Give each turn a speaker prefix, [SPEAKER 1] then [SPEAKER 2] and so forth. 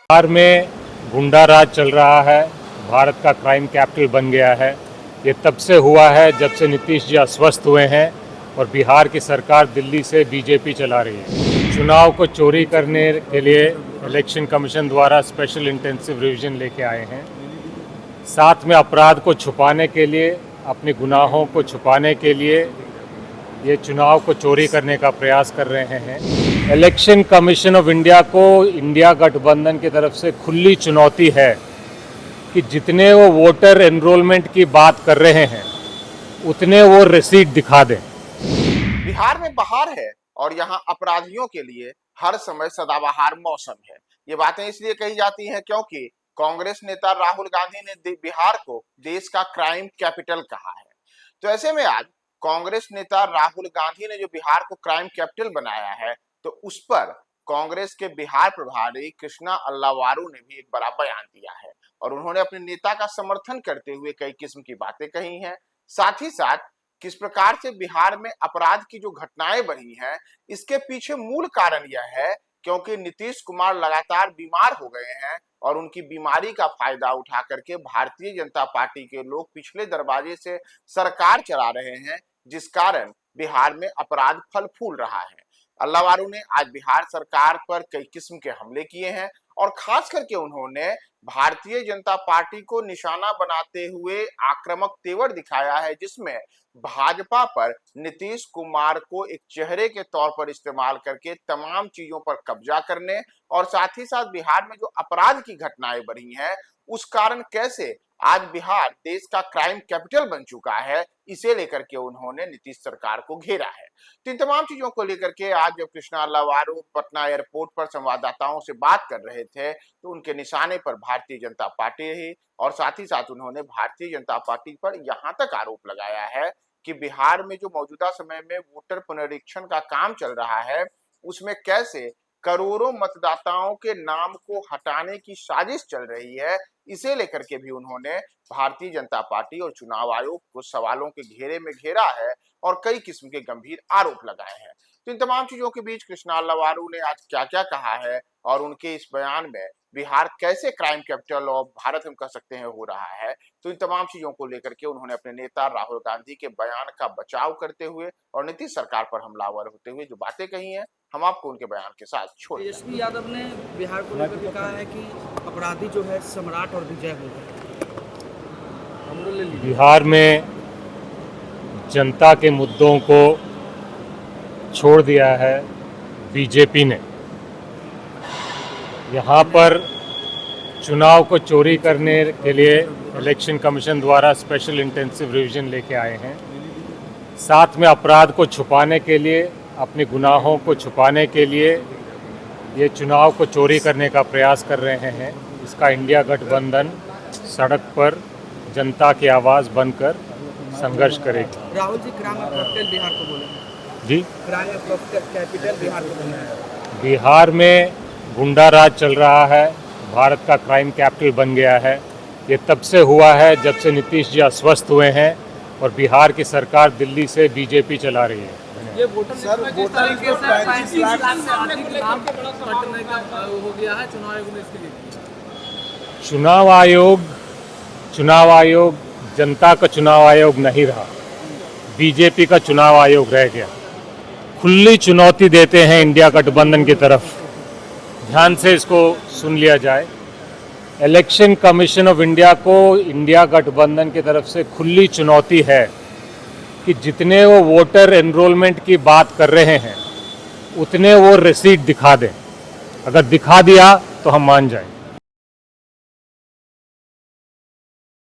[SPEAKER 1] बिहार में गुंडा राज चल रहा है, भारत का क्राइम कैपिटल बन गया है। ये तब से हुआ है जब से नीतीश जी अस्वस्थ हुए हैं और बिहार की सरकार दिल्ली से बीजेपी चला रही है। चुनाव को चोरी करने के लिए इलेक्शन कमीशन द्वारा स्पेशल इंटेंसिव रिवीजन लेके आए हैं। साथ में अपराध को छुपाने के लिए, अपने गुनाहों को छुपाने के लिए ये चुनाव को चोरी करने का प्रयास कर रहे हैं। इलेक्शन कमीशन ऑफ इंडिया को इंडिया गठबंधन की तरफ से खुली चुनौती है कि जितने वो वोटर एनरोलमेंट की बात कर रहे हैं उतने वो रिसीट दिखा दें।
[SPEAKER 2] बिहार में बहार है और यहाँ अपराधियों के लिए हर समय सदाबहार मौसम है। ये बातें इसलिए कही जाती हैं क्योंकि कांग्रेस नेता राहुल गांधी ने बिहार को देश का क्राइम कैपिटल कहा है। तो ऐसे में आज कांग्रेस नेता राहुल गांधी ने जो बिहार को क्राइम कैपिटल बनाया है, तो उस पर कांग्रेस के बिहार प्रभारी कृष्णा अल्लावारू ने भी एक बड़ा बयान दिया है और उन्होंने अपने नेता का समर्थन करते हुए कई किस्म की बातें कही हैं। साथ ही साथ किस प्रकार से बिहार में अपराध की जो घटनाएं बढ़ी हैं, इसके पीछे मूल कारण यह है क्योंकि नीतीश कुमार लगातार बीमार हो गए हैं और उनकी बीमारी का फायदा उठा करके भारतीय जनता पार्टी के लोग पिछले दरवाजे से सरकार चला रहे हैं, जिस कारण बिहार में अपराध फल फूल रहा है। अल्लावारू ने आज बिहार सरकार पर कई किस्म के हमले किए हैं और खास करके उन्होंने भारतीय जनता पार्टी को निशाना बनाते हुए आक्रामक तेवर दिखाया है, जिसमें भाजपा पर नीतीश कुमार को एक चेहरे के तौर पर इस्तेमाल करके तमाम चीजों पर कब्जा करने और साथ ही साथ बिहार में जो अपराध की घटनाएं बढ़ी हैं उस कारण कैसे आज बिहार देश का क्राइम कैपिटल बन चुका है, इसे लेकर के उन्होंने नीतीश सरकार को घेरा है। तो इन तमाम चीजों को लेकर के आज जब कृष्णा अल्लावारू पटना एयरपोर्ट पर संवाददाताओं से बात कर रहे थे तो उनके निशाने पर भारतीय जनता पार्टी रही और साथ ही साथ उन्होंने भारतीय जनता पार्टी पर यहां तक आरोप लगाया है कि बिहार में जो मौजूदा समय में वोटर पुनरीक्षण का काम चल रहा है उसमें कैसे करोड़ों मतदाताओं के नाम को हटाने की साजिश चल रही है, इसे लेकर के भी उन्होंने भारतीय जनता पार्टी और चुनाव आयोग को सवालों के घेरे में घेरा है और कई किस्म के गंभीर आरोप लगाए हैं। तो इन तमाम चीजों के बीच कृष्णा अल्लावारू ने आज क्या क्या कहा है और उनके इस बयान में बिहार कैसे क्राइम कैपिटल ऑफ भारत हम कह सकते हैं हो रहा है, तो इन तमाम चीजों को लेकर के उन्होंने अपने नेता राहुल गांधी के बयान का बचाव करते हुए और नीतीश सरकार पर हमलावर होते हुए जो बातें कही हैं, हम आपको उनके बयान के साथ छोड़ दें।
[SPEAKER 3] तेजस्वी यादव ने बिहार को लेकर के कहा है कि अपराधी जो है सम्राट और विजय होगा।
[SPEAKER 1] बिहार में जनता के मुद्दों को छोड़ दिया है बीजेपी ने। यहाँ पर चुनाव को चोरी करने के लिए इलेक्शन कमीशन द्वारा स्पेशल इंटेंसिव रिवीजन लेके आए हैं। साथ में अपराध को छुपाने के लिए, अपने गुनाहों को छुपाने के लिए ये चुनाव को चोरी करने का प्रयास कर रहे हैं। इसका इंडिया गठबंधन सड़क पर जनता की आवाज़ बनकर संघर्ष करेगी।
[SPEAKER 3] राहुल जी क्राइम कैपिटल बिहार को बोले
[SPEAKER 1] जी,
[SPEAKER 3] क्राइम कैपिटल बिहार को बोले।
[SPEAKER 1] बिहार में गुंडा राज चल रहा है, भारत का क्राइम कैपिटल बन गया है। ये तब से हुआ है जब से नीतीश जी अस्वस्थ हुए हैं और बिहार की सरकार दिल्ली से बीजेपी चला रही है।
[SPEAKER 3] ये वोटर जिस तरीके से 35 लाख से अधिक नाम कटने का हो गया है, चुनाव आयोग ने इसके लिए
[SPEAKER 1] चुनाव आयोग जनता का चुनाव आयोग नहीं रहा, बीजेपी का चुनाव आयोग रह गया। खुली चुनौती देते हैं इंडिया गठबंधन की तरफ, ध्यान से इसको सुन लिया जाए। इलेक्शन कमीशन ऑफ इंडिया को इंडिया गठबंधन की तरफ से खुली चुनौती है कि जितने वो वोटर एनरोलमेंट की बात कर रहे हैं उतने वो रिसीट दिखा दें। अगर दिखा दिया तो हम मान जाएं।